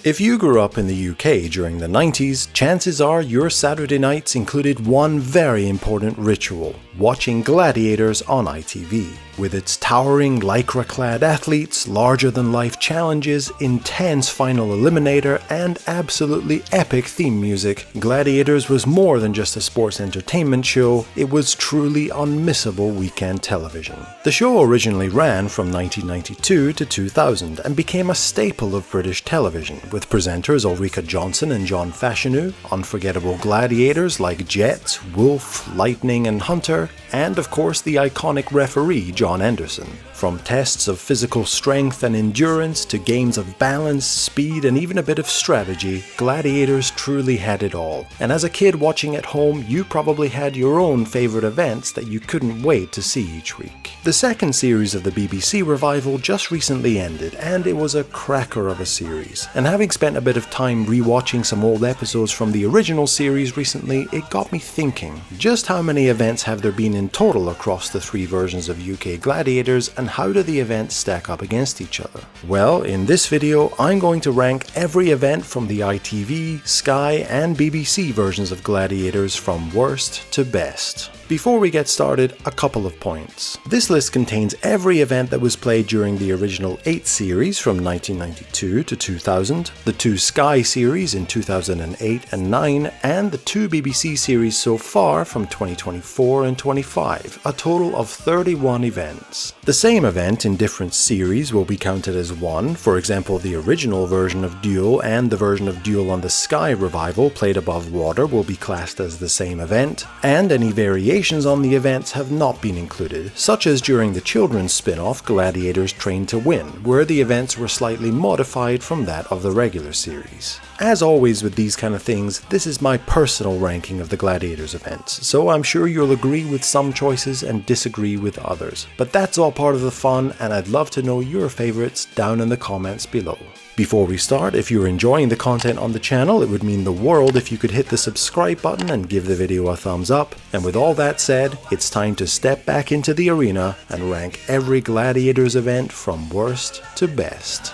If you grew up in the UK during the 90s, chances are your Saturday nights included one very important ritual: watching Gladiators on ITV. With its towering lycra-clad athletes, larger-than-life challenges, intense final eliminator, and absolutely epic theme music, Gladiators was more than just a sports entertainment show, it was truly unmissable weekend television. The show originally ran from 1992 to 2000 and became a staple of British television, with presenters Ulrika Johnson and John Fashanu, unforgettable gladiators like Jet, Wolf, Lightning and Hunter, and of course the iconic referee John Anderson. From tests of physical strength and endurance to games of balance, speed and even a bit of strategy, Gladiators truly had it all. And as a kid watching at home, you probably had your own favourite events that you couldn't wait to see each week. The second series of the BBC revival just recently ended, and it was a cracker of a series. And having spent a bit of time rewatching some old episodes from the original series recently, it got me thinking, just how many events have there been in total across the three versions of UK Gladiators, and how do the events stack up against each other? Well, in this video, I'm going to rank every event from the ITV, Sky and BBC versions of Gladiators from worst to best. Before we get started, a couple of points. This list contains every event that was played during the original 8 series from 1992 to 2000, the 2 Sky series in 2008 and 9, and the 2 BBC series so far from 2024 and 25, a total of 31 events. The same event in different series will be counted as one, for example the original version of Duel and the version of Duel on the Sky revival played above water will be classed as the same event, and any variations on the events have not been included, such as during the children's spin-off Gladiators Train to Win, where the events were slightly modified from that of the regular series. As always with these kind of things, this is my personal ranking of the Gladiators events, so I'm sure you'll agree with some choices and disagree with others. But that's all part of the fun, and I'd love to know your favourites down in the comments below. Before we start, if you're enjoying the content on the channel, it would mean the world if you could hit the subscribe button and give the video a thumbs up. And with all that said, it's time to step back into the arena and rank every Gladiators event from worst to best.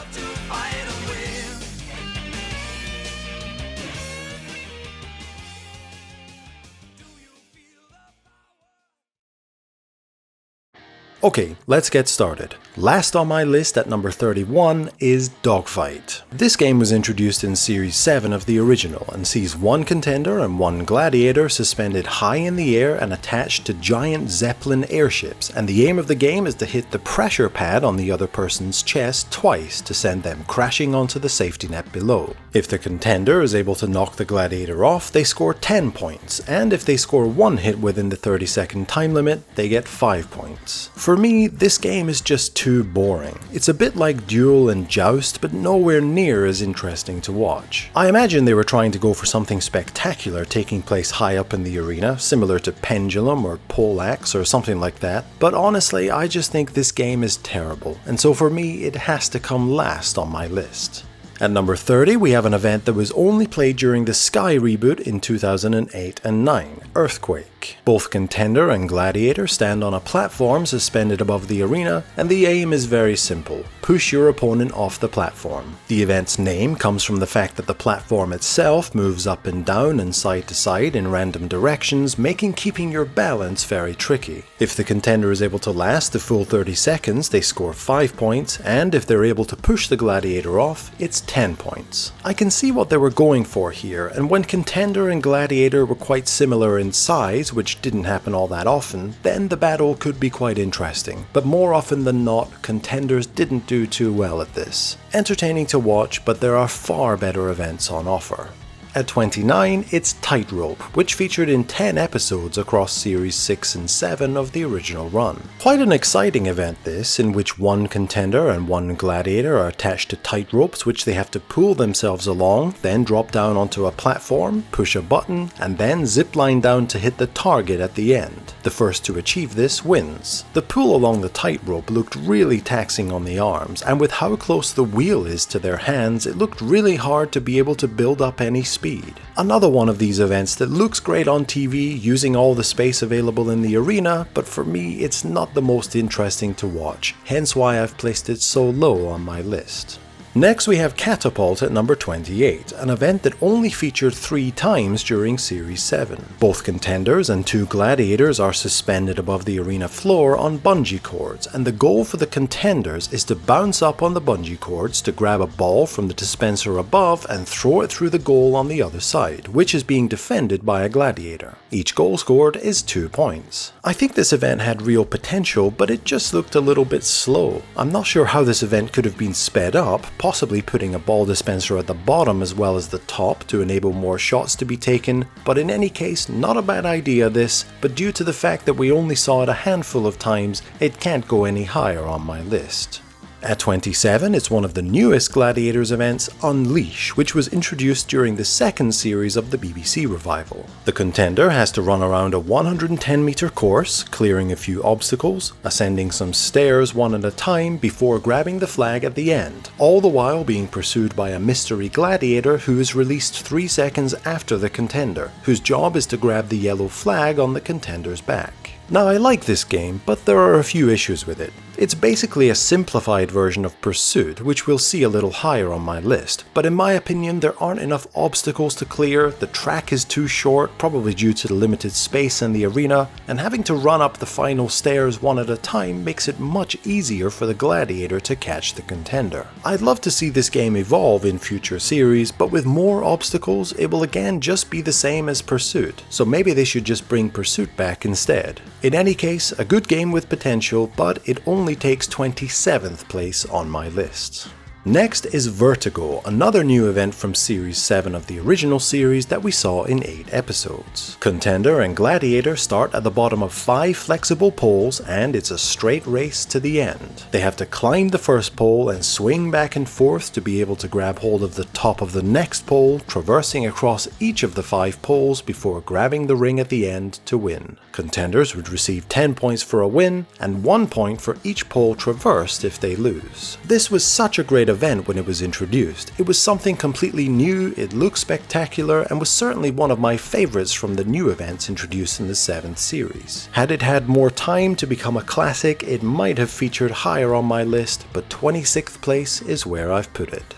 Okay, let's get started. Last on my list at number 31 is Dogfight. This game was introduced in Series 7 of the original and sees one contender and one gladiator suspended high in the air and attached to giant Zeppelin airships, and the aim of the game is to hit the pressure pad on the other person's chest twice to send them crashing onto the safety net below. If the contender is able to knock the gladiator off, they score 10 points, and if they score one hit within the 30-second time limit, they get 5 points. For me, this game is just too boring. It's a bit like Duel and Joust, but nowhere near as interesting to watch. I imagine they were trying to go for something spectacular taking place high up in the arena, similar to Pendulum or Poleaxe or something like that, but honestly, I just think this game is terrible, and so for me, it has to come last on my list. At number 30, we have an event that was only played during the Sky reboot in 2008 and 9, Earthquake. Both contender and gladiator stand on a platform suspended above the arena, and the aim is very simple: push your opponent off the platform. The event's name comes from the fact that the platform itself moves up and down and side to side in random directions, making keeping your balance very tricky. If the contender is able to last the full 30 seconds, they score 5 points, and if they're able to push the gladiator off, it's 10 points. I can see what they were going for here, and when contender and gladiator were quite similar in size, which didn't happen all that often, then the battle could be quite interesting. But more often than not, contenders didn't do too well at this. Entertaining to watch, but there are far better events on offer. At 29, it's Tightrope, which featured in 10 episodes across Series 6 and 7 of the original run. Quite an exciting event this, in which one contender and one gladiator are attached to tight ropes which they have to pull themselves along, then drop down onto a platform, push a button, and then zipline down to hit the target at the end. The first to achieve this wins. The pull along the tightrope looked really taxing on the arms, and with how close the wheel is to their hands, it looked really hard to be able to build up any speed. Another one of these events that looks great on TV using all the space available in the arena, but for me it's not the most interesting to watch, hence why I've placed it so low on my list. Next we have Catapult at number 28, an event that only featured 3 times during Series 7. Both contenders and 2 gladiators are suspended above the arena floor on bungee cords, and the goal for the contenders is to bounce up on the bungee cords to grab a ball from the dispenser above and throw it through the goal on the other side, which is being defended by a gladiator. Each goal scored is 2 points. I think this event had real potential, but it just looked a little bit slow. I'm not sure how this event could have been sped up, possibly putting a ball dispenser at the bottom as well as the top to enable more shots to be taken, but in any case, not a bad idea this, but due to the fact that we only saw it a handful of times, it can't go any higher on my list. At 27, it's one of the newest Gladiators events, Unleash, which was introduced during the second series of the BBC revival. The contender has to run around a 110-meter course, clearing a few obstacles, ascending some stairs one at a time before grabbing the flag at the end, all the while being pursued by a mystery gladiator who is released 3 seconds after the contender, whose job is to grab the yellow flag on the contender's back. Now I like this game, but there are a few issues with it. It's basically a simplified version of Pursuit, which we'll see a little higher on my list, but in my opinion there aren't enough obstacles to clear, the track is too short, probably due to the limited space in the arena, and having to run up the final stairs one at a time makes it much easier for the gladiator to catch the contender. I'd love to see this game evolve in future series, but with more obstacles it will again just be the same as Pursuit, so maybe they should just bring Pursuit back instead. In any case, a good game with potential, but it only takes 27th place on my list. Next is Vertigo, another new event from Series 7 of the original series that we saw in 8 episodes. Contender and Gladiator start at the bottom of 5 flexible poles and it's a straight race to the end. They have to climb the first pole and swing back and forth to be able to grab hold of the top of the next pole, traversing across each of the 5 poles before grabbing the ring at the end to win. Contenders would receive 10 points for a win and 1 point for each pole traversed if they lose. This was such a great event when it was introduced. It was something completely new, it looked spectacular, and was certainly one of my favorites from the new events introduced in the 7th series. Had it had more time to become a classic, it might have featured higher on my list, but 26th place is where I've put it.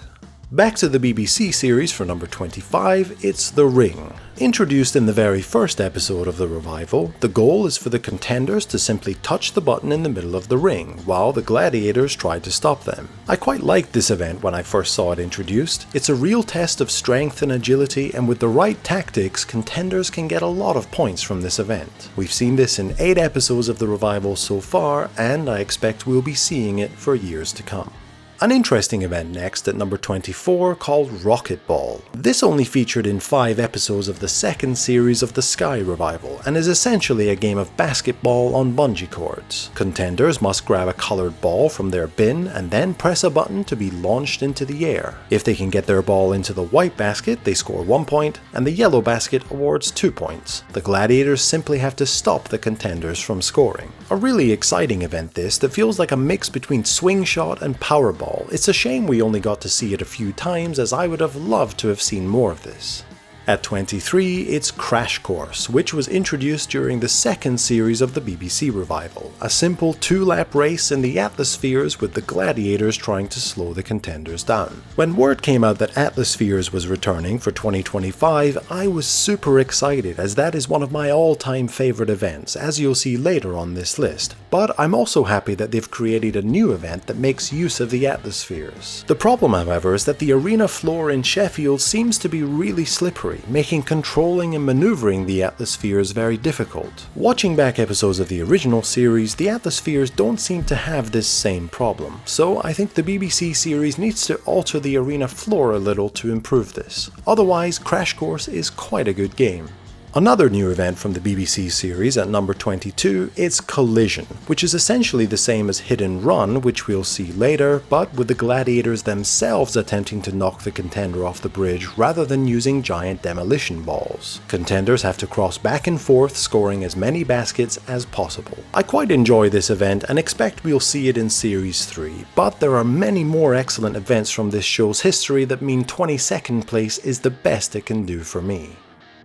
Back to the BBC series for number 25, it's The Ring. Introduced in the very first episode of the revival, the goal is for the contenders to simply touch the button in the middle of the ring, while the gladiators try to stop them. I quite liked this event when I first saw it introduced. It's a real test of strength and agility, and with the right tactics, contenders can get a lot of points from this event. We've seen this in 8 episodes of the revival so far, and I expect we'll be seeing it for years to come. An interesting event next at number 24 called Rocket Ball. This only featured in 5 episodes of the second series of the Sky revival and is essentially a game of basketball on bungee cords. Contenders must grab a colored ball from their bin and then press a button to be launched into the air. If they can get their ball into the white basket, they score 1 point, and the yellow basket awards 2 points. The gladiators simply have to stop the contenders from scoring. A really exciting event this that feels like a mix between swing shot and powerball. It's a shame we only got to see it a few times, as I would have loved to have seen more of this. At 23, it's Crash Course, which was introduced during the second series of the BBC revival, a simple 2-lap race in the Atlaspheres with the gladiators trying to slow the contenders down. When word came out that Atlaspheres was returning for 2025, I was super excited, as that is one of my all-time favorite events, as you'll see later on this list. But I'm also happy that they've created a new event that makes use of the Atlaspheres. The problem, however, is that the arena floor in Sheffield seems to be really slippery, making controlling and maneuvering the Atlaspheres very difficult. Watching back episodes of the original series, the Atlaspheres don't seem to have this same problem, so I think the BBC series needs to alter the arena floor a little to improve this. Otherwise, Crash Course is quite a good game. Another new event from the BBC series at number 22 is Collision, which is essentially the same as Hit and Run, which we'll see later, but with the gladiators themselves attempting to knock the contender off the bridge rather than using giant demolition balls. Contenders have to cross back and forth, scoring as many baskets as possible. I quite enjoy this event and expect we'll see it in Series 3, but there are many more excellent events from this show's history that mean 22nd place is the best it can do for me.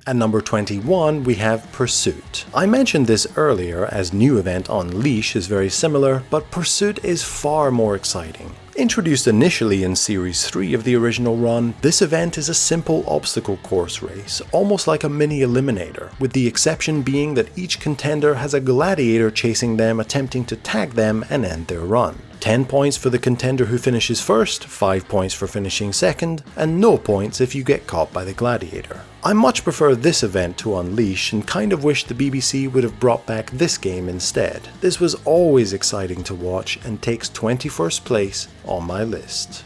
At number 21, we have Pursuit. I mentioned this earlier, as new event Unleash is very similar, but Pursuit is far more exciting. Introduced initially in Series 3 of the original run, this event is a simple obstacle course race, almost like a mini eliminator, with the exception being that each contender has a gladiator chasing them, attempting to tag them and end their run. 10 points for the contender who finishes first, 5 points for finishing second, and no points if you get caught by the gladiator. I much prefer this event to Unleash and kind of wish the BBC would have brought back this game instead. This was always exciting to watch and takes 21st place on my list.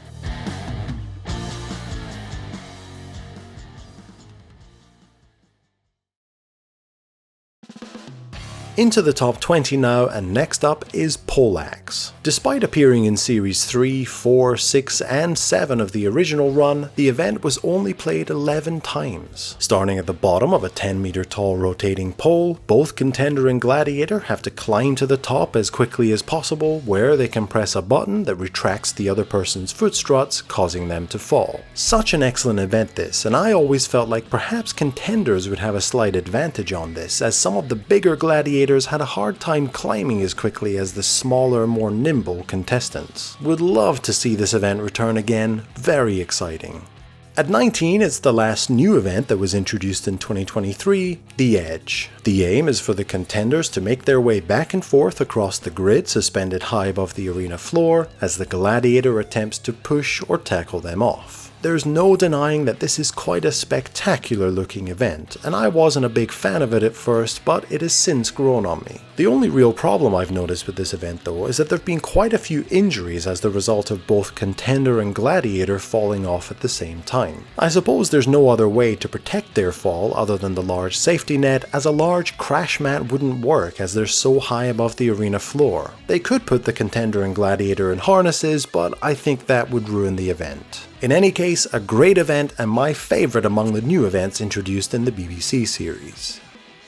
Into the top 20 now, and next up is Poleaxe. Despite appearing in Series 3, 4, 6 and 7 of the original run, the event was only played 11 times. Starting at the bottom of a 10-meter tall rotating pole, both contender and gladiator have to climb to the top as quickly as possible, where they can press a button that retracts the other person's foot struts, causing them to fall. Such an excellent event this, and I always felt like perhaps contenders would have a slight advantage on this, as some of the bigger gladiators had a hard time climbing as quickly as the smaller, more nimble contestants. Would love to see this event return again, very exciting. At 19, it's the last new event that was introduced in 2023, The Edge. The aim is for the contenders to make their way back and forth across the grid suspended high above the arena floor as the gladiator attempts to push or tackle them off. There's no denying that this is quite a spectacular looking event, and I wasn't a big fan of it at first, but it has since grown on me. The only real problem I've noticed with this event though is that there have been quite a few injuries as the result of both contender and gladiator falling off at the same time. I suppose there's no other way to protect their fall other than the large safety net, as a large crash mat wouldn't work as they're so high above the arena floor. They could put the contender and gladiator in harnesses, but I think that would ruin the event. In any case, a great event and my favourite among the new events introduced in the BBC series.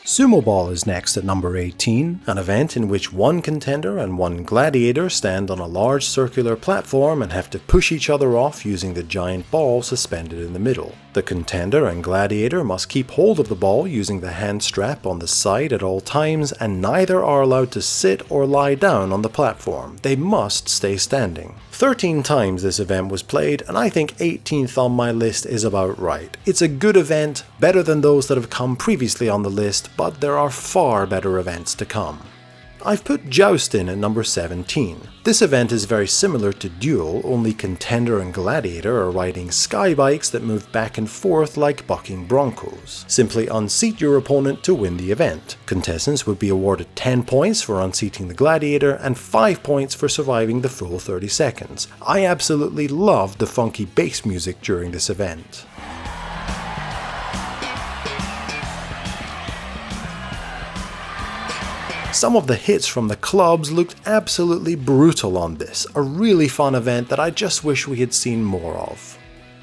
Sumo Ball is next at number 18, an event in which one contender and one gladiator stand on a large circular platform and have to push each other off using the giant ball suspended in the middle. The contender and gladiator must keep hold of the ball using the hand strap on the side at all times, and neither are allowed to sit or lie down on the platform. They must stay standing. 13 times this event was played, and I think 18th on my list is about right. It's a good event, better than those that have come previously on the list, but there are far better events to come. I've put Joust in at number 17. This event is very similar to Duel, only contender and gladiator are riding sky bikes that move back and forth like bucking broncos. Simply unseat your opponent to win the event. Contestants would be awarded 10 points for unseating the gladiator and 5 points for surviving the full 30 seconds. I absolutely loved the funky bass music during this event. Some of the hits from the clubs looked absolutely brutal on this, a really fun event that I just wish we had seen more of.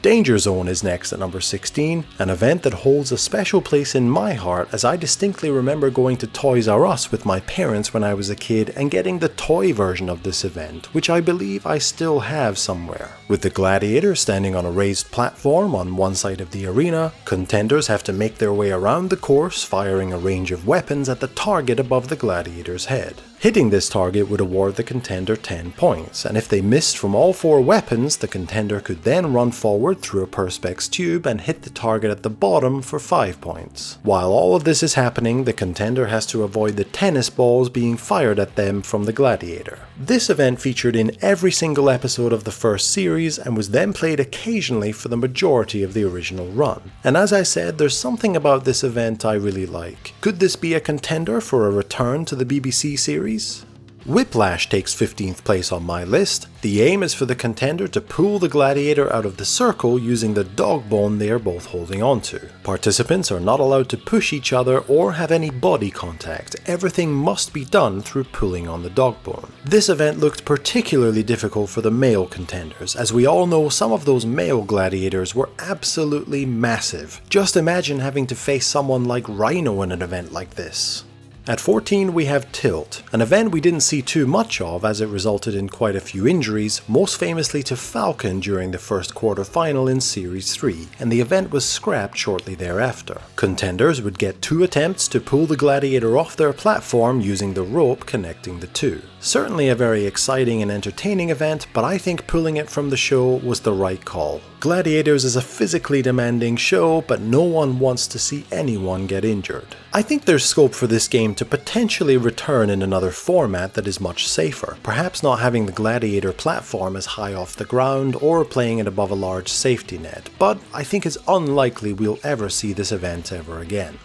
Danger Zone is next at number 16, an event that holds a special place in my heart as I distinctly remember going to Toys R Us with my parents when I was a kid and getting the toy version of this event, which I believe I still have somewhere. With the gladiator standing on a raised platform on one side of the arena, contenders have to make their way around the course, firing a range of weapons at the target above the gladiator's head. Hitting this target would award the contender 10 points, and if they missed from all 4 weapons, the contender could then run forward through a perspex tube and hit the target at the bottom for 5 points. While all of this is happening, the contender has to avoid the tennis balls being fired at them from the gladiator. This event featured in every single episode of the first series and was then played occasionally for the majority of the original run. And as I said, there's something about this event I really like. Could this be a contender for a return to the BBC series? Whiplash takes 15th place on my list. The aim is for the contender to pull the gladiator out of the circle using the dog bone they are both holding onto. Participants are not allowed to push each other or have any body contact. Everything must be done through pulling on the dog bone. This event looked particularly difficult for the male contenders, as we all know some of those male gladiators were absolutely massive. Just imagine having to face someone like Rhino in an event like this. At 14 we have Tilt, an event we didn't see too much of as it resulted in quite a few injuries, most famously to Falcon during the first quarter-final in Series 3, and the event was scrapped shortly thereafter. Contenders would get 2 attempts to pull the gladiator off their platform using the rope connecting the two. Certainly a very exciting and entertaining event, but I think pulling it from the show was the right call. Gladiators is a physically demanding show, but no one wants to see anyone get injured. I think there's scope for this game to potentially return in another format that is much safer, perhaps not having the Gladiator platform as high off the ground or playing it above a large safety net, but I think it's unlikely we'll ever see this event ever again.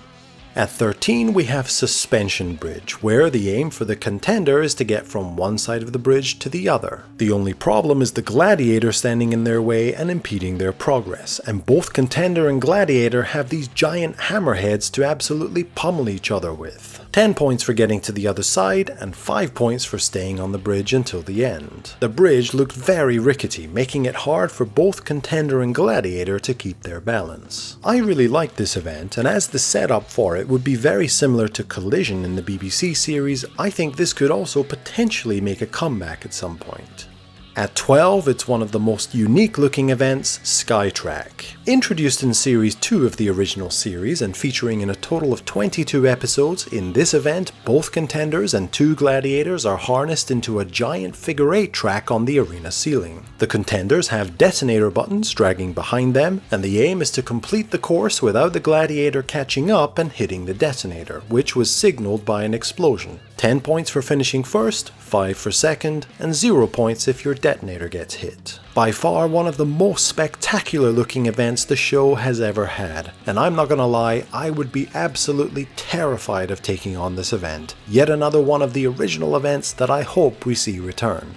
At 13 we have Suspension Bridge, where the aim for the contender is to get from one side of the bridge to the other. The only problem is the Gladiator standing in their way and impeding their progress, and both Contender and Gladiator have these giant hammerheads to absolutely pummel each other with. 10 points for getting to the other side, and 5 points for staying on the bridge until the end. The bridge looked very rickety, making it hard for both Contender and Gladiator to keep their balance. I really liked this event, and as the setup for it would be very similar to Collision in the BBC series, I think this could also potentially make a comeback at some point. At 12, it's one of the most unique looking events, Skytrack. Introduced in Series 2 of the original series and featuring in a total of 22 episodes, in this event both Contenders and 2 Gladiators are harnessed into a giant figure-8 track on the arena ceiling. The Contenders have detonator buttons dragging behind them, and the aim is to complete the course without the Gladiator catching up and hitting the detonator, which was signaled by an explosion. 10 points for finishing first, 5 for second, and 0 points if your detonator gets hit. By far one of the most spectacular looking events the show has ever had, and I'm not gonna lie, I would be absolutely terrified of taking on this event. Yet another one of the original events that I hope we see return.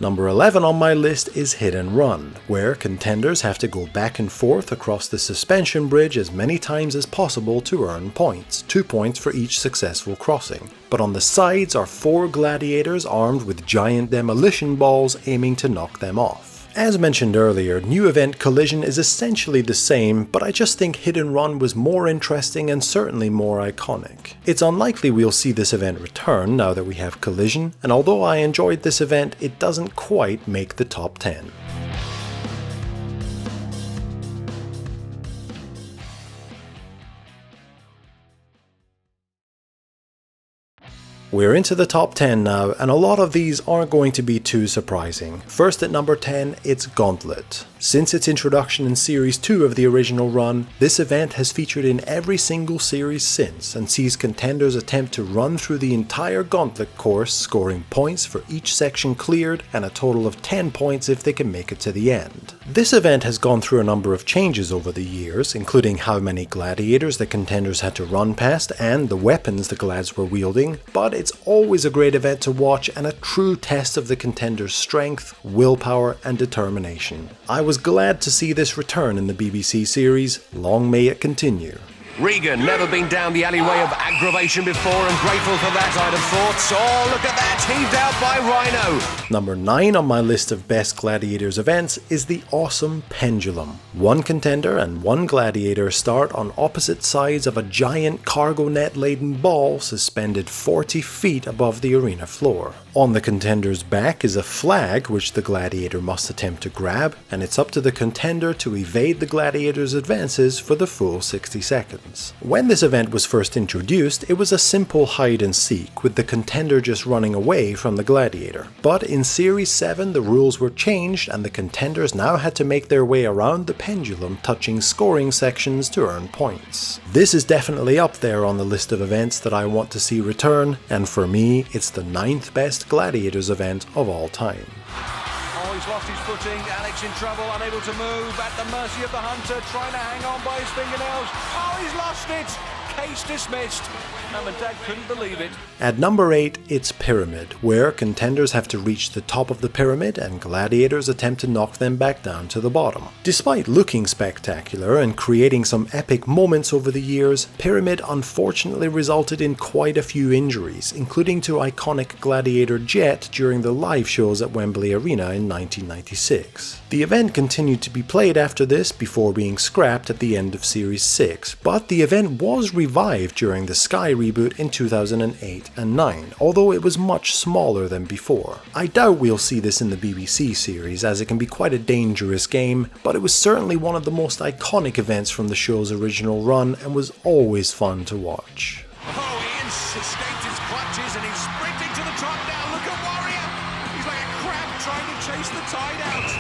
Number 11 on my list is Hit and Run, where contenders have to go back and forth across the suspension bridge as many times as possible to earn points, 2 points for each successful crossing. But on the sides are 4 gladiators armed with giant demolition balls aiming to knock them off. As mentioned earlier, new event Collision is essentially the same, but I just think Hit and Run was more interesting and certainly more iconic. It's unlikely we'll see this event return now that we have Collision, and although I enjoyed this event, it doesn't quite make the top 10. We're into the top 10 now, and a lot of these aren't going to be too surprising. First at number 10, it's Gauntlet. Since its introduction in Series 2 of the original run, this event has featured in every single series since, and sees contenders attempt to run through the entire Gauntlet course, scoring points for each section cleared, and a total of 10 points if they can make it to the end. This event has gone through a number of changes over the years, including how many gladiators the contenders had to run past, and the weapons the glads were wielding, but it's always a great event to watch and a true test of the contenders' strength, willpower, and determination. I was glad to see this return in the BBC series. Long may it continue. Regan, never been down the alleyway of aggravation before, and grateful for that, I'd have thought. Oh, look at that, heaved out by Rhino. Number 9 on my list of best Gladiators events is the awesome Pendulum. One contender and one gladiator start on opposite sides of a giant cargo net laden ball suspended 40 feet above the arena floor. On the contender's back is a flag which the gladiator must attempt to grab, and it's up to the contender to evade the gladiator's advances for the full 60 seconds. When this event was first introduced, it was a simple hide and seek, with the contender just running away from the gladiator. But in Series 7 the rules were changed, and the contenders now had to make their way around the pendulum, touching scoring sections to earn points. This is definitely up there on the list of events that I want to see return, and for me it's the 9th best Gladiators event of all time. Oh, he's lost his footing. Alex in trouble, unable to move, at the mercy of the hunter, trying to hang on by his fingernails. Oh, he's lost it! Case dismissed. Mum and Dad couldn't believe it. At number 8, it's Pyramid, where contenders have to reach the top of the pyramid and gladiators attempt to knock them back down to the bottom. Despite looking spectacular and creating some epic moments over the years, Pyramid unfortunately resulted in quite a few injuries, including to iconic gladiator Jet during the live shows at Wembley Arena in 1996. The event continued to be played after this before being scrapped at the end of Series 6, but the event was revived during the Sky reboot in 2008 and 9, although it was much smaller than before. I doubt we'll see this in the BBC series, as it can be quite a dangerous game, but it was certainly one of the most iconic events from the show's original run and was always fun to watch. Oh, Ian's escaped his clutches and he's sprinting to the top now. Look at Warrior! Inside out.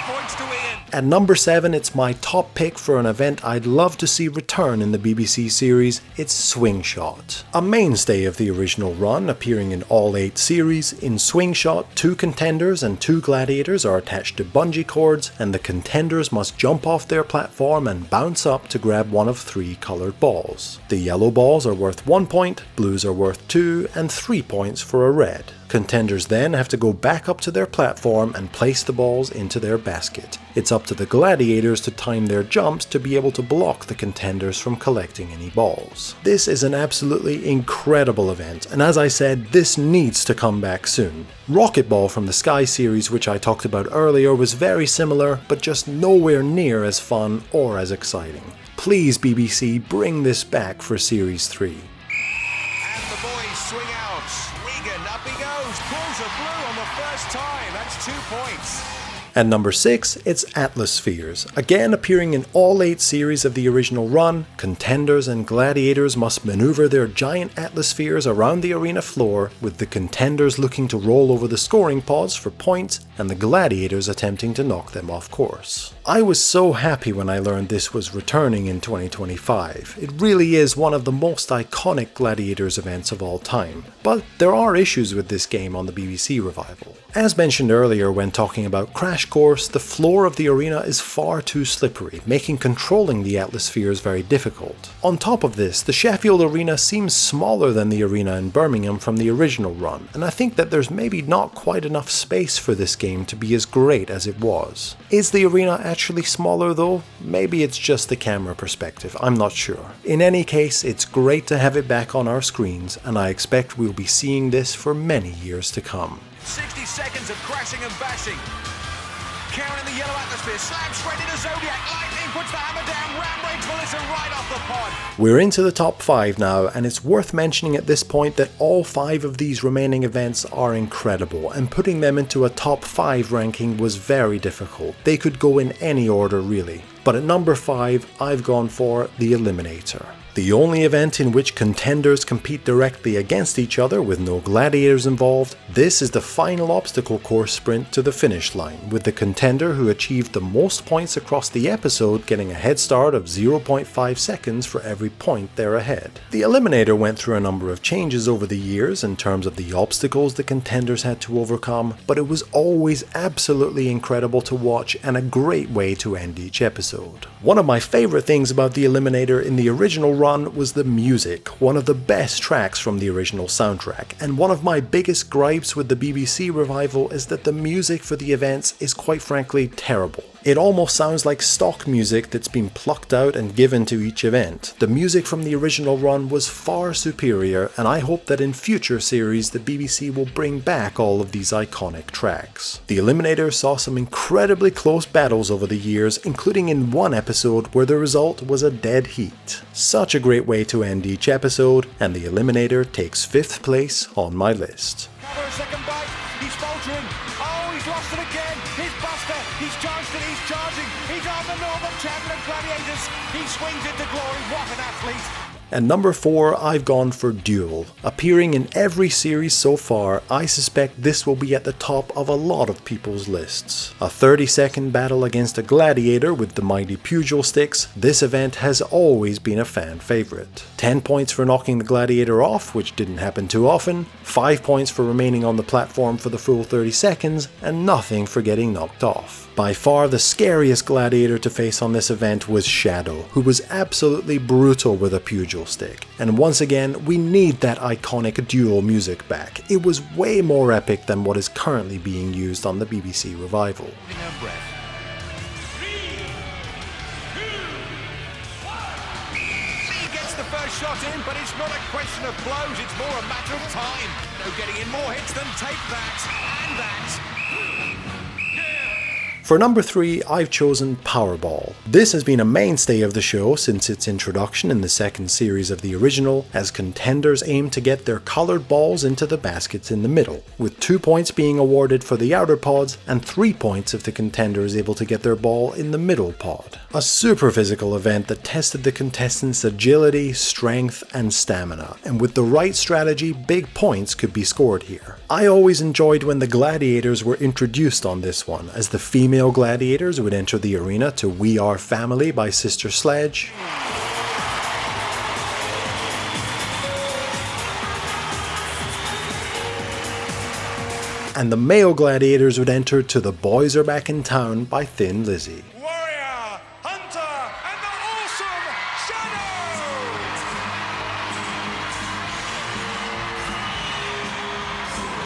5 points to Ian. At number 7, it's my top pick for an event I'd love to see return in the BBC series. It's Swing Shot. A mainstay of the original run, appearing in all 8 series, in Swing Shot, 2 contenders and 2 gladiators are attached to bungee cords, and the contenders must jump off their platform and bounce up to grab one of 3 coloured balls. The yellow balls are worth 1 point, blues are worth 2, and 3 points for a red. Contenders then have to go back up to their platform and place the balls into their basket. It's up to the gladiators to time their jumps to be able to block the contenders from collecting any balls. This is an absolutely incredible event, and as I said, this needs to come back soon. Rocket Ball from the Sky series, which I talked about earlier, was very similar, but just nowhere near as fun or as exciting. Please, BBC, bring this back for Series 3. And the boys swing out. Regan, up he goes. Pulls a blue on the first time. That's 2 points. At number 6, it's Atlas Spheres. Again appearing in all 8 series of the original run, contenders and gladiators must maneuver their giant Atlas Spheres around the arena floor, with the contenders looking to roll over the scoring pods for points and the gladiators attempting to knock them off course. I was so happy when I learned this was returning in 2025. It really is one of the most iconic Gladiators events of all time. But there are issues with this game on the BBC revival. As mentioned earlier when talking about Crash Course, the floor of the arena is far too slippery, making controlling the Atlas Spheres very difficult. On top of this, the Sheffield Arena seems smaller than the arena in Birmingham from the original run, and I think that there's maybe not quite enough space for this game to be as great as it was. Is the arena actually smaller though? Maybe it's just the camera perspective, I'm not sure. In any case, it's great to have it back on our screens, and I expect we'll be seeing this for many years to come. 60 seconds of crashing and bashing. Karen in the yellow atmosphere, slams straight into Zodiac, lightning puts the hammer down, ram rates Melissa right off the pod. We're into the top 5 now, and it's worth mentioning at this point that all 5 of these remaining events are incredible, and putting them into a top 5 ranking was very difficult. They could go in any order really. But at number 5, I've gone for the Eliminator. The only event in which contenders compete directly against each other with no gladiators involved, this is the final obstacle course sprint to the finish line, with the contender who achieved the most points across the episode getting a head start of 0.5 seconds for every point they're ahead. The Eliminator went through a number of changes over the years in terms of the obstacles the contenders had to overcome, but it was always absolutely incredible to watch and a great way to end each episode. One of my favorite things about the Eliminator in the original run was the music, one of the best tracks from the original soundtrack, and one of my biggest gripes with the BBC revival is that the music for the events is quite frankly terrible. It almost sounds like stock music that's been plucked out and given to each event. The music from the original run was far superior, and I hope that in future series the BBC will bring back all of these iconic tracks. The Eliminator saw some incredibly close battles over the years, including in one episode where the result was a dead heat. Such a great way to end each episode, and the Eliminator takes 5th place on my list. Cover a second bite, he's faltering. Oh, he's lost it again. He's Buster, he's charged it, he's charging. He's on the Northern Champion of Gladiators. He swings into glory. What an athlete. At number 4, I've gone for Duel. Appearing in every series so far, I suspect this will be at the top of a lot of people's lists. A 30-second battle against a gladiator with the mighty pugil sticks, this event has always been a fan favourite. 10 points for knocking the gladiator off, which didn't happen too often, 5 points for remaining on the platform for the full 30 seconds, and nothing for getting knocked off. By far the scariest gladiator to face on this event was Shadow, who was absolutely brutal with a pugil stick. And once again, we need that iconic Duel music back. It was way more epic than what is currently being used on the BBC revival. The first shot in, but it's not a question of blows, it's more a matter of time. No getting in more hits than take that, and that. For number 3, I've chosen Powerball. This has been a mainstay of the show since its introduction in the second series of the original, as contenders aim to get their coloured balls into the baskets in the middle, with 2 points being awarded for the outer pods and 3 points if the contender is able to get their ball in the middle pod. A super physical event that tested the contestants' agility, strength and stamina, and with the right strategy, big points could be scored here. I always enjoyed when the Gladiators were introduced on this one, as the female gladiators would enter the arena to We Are Family by Sister Sledge, and the male gladiators would enter to The Boys Are Back in Town by Thin Lizzy. Warrior, Hunter, and the awesome Shadow!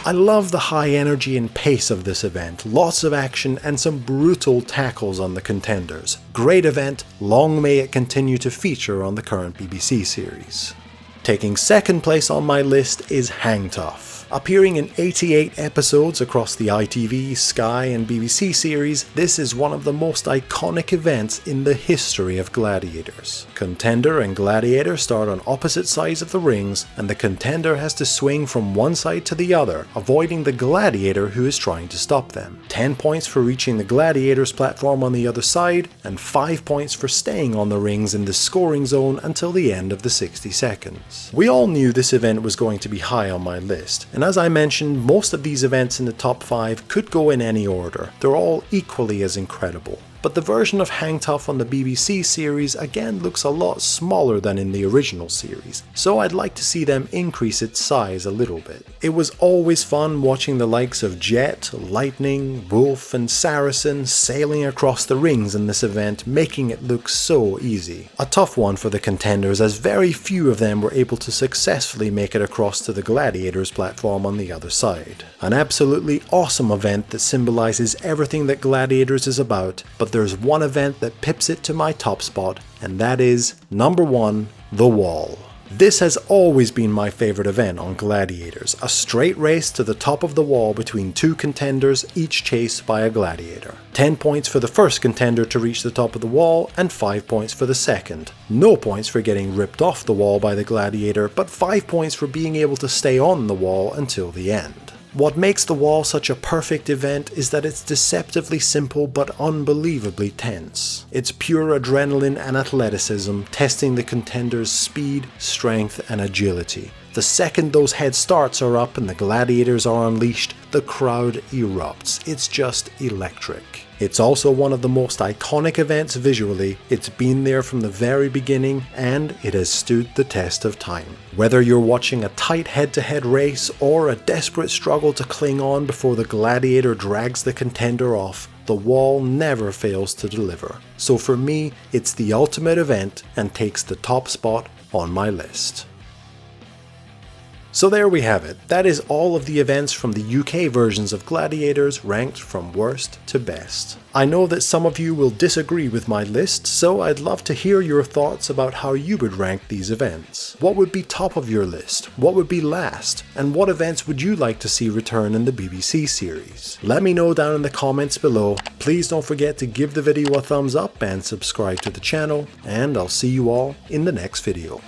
I love the high energy and pace of this event, lots of action and some brutal tackles on the contenders. Great event, long may it continue to feature on the current BBC series. Taking second place on my list is Hang Tough. Appearing in 88 episodes across the ITV, Sky and BBC series, this is one of the most iconic events in the history of Gladiators. Contender and Gladiator start on opposite sides of the rings, and the contender has to swing from one side to the other, avoiding the Gladiator who is trying to stop them. 10 points for reaching the Gladiator's platform on the other side, and 5 points for staying on the rings in the scoring zone until the end of the 60 seconds. We all knew this event was going to be high on my list, and as I mentioned, most of these events in the top 5 could go in any order. They're all equally as incredible. But the version of Hang Tough on the BBC series again looks a lot smaller than in the original series, so I'd like to see them increase its size a little bit. It was always fun watching the likes of Jet, Lightning, Wolf and Saracen sailing across the rings in this event, making it look so easy. A tough one for the contenders, as very few of them were able to successfully make it across to the Gladiators platform on the other side. An absolutely awesome event that symbolises everything that Gladiators is about, but there's one event that pips it to my top spot, and that is number 1, The Wall. This has always been my favourite event on Gladiators, a straight race to the top of the wall between 2 contenders, each chased by a gladiator. 10 points for the first contender to reach the top of the wall, and 5 points for the second. No points for getting ripped off the wall by the gladiator, but 5 points for being able to stay on the wall until the end. What makes The Wall such a perfect event is that it's deceptively simple but unbelievably tense. It's pure adrenaline and athleticism, testing the contenders' speed, strength and agility. The second those head starts are up and the gladiators are unleashed, the crowd erupts. It's just electric. It's also one of the most iconic events visually. It's been there from the very beginning and it has stood the test of time. Whether you're watching a tight head-to-head race or a desperate struggle to cling on before the gladiator drags the contender off, The Wall never fails to deliver. So for me, it's the ultimate event and takes the top spot on my list. So there we have it. That is all of the events from the UK versions of Gladiators ranked from worst to best. I know that some of you will disagree with my list, so I'd love to hear your thoughts about how you would rank these events. What would be top of your list? What would be last? And what events would you like to see return in the BBC series? Let me know down in the comments below. Please don't forget to give the video a thumbs up and subscribe to the channel, and I'll see you all in the next video.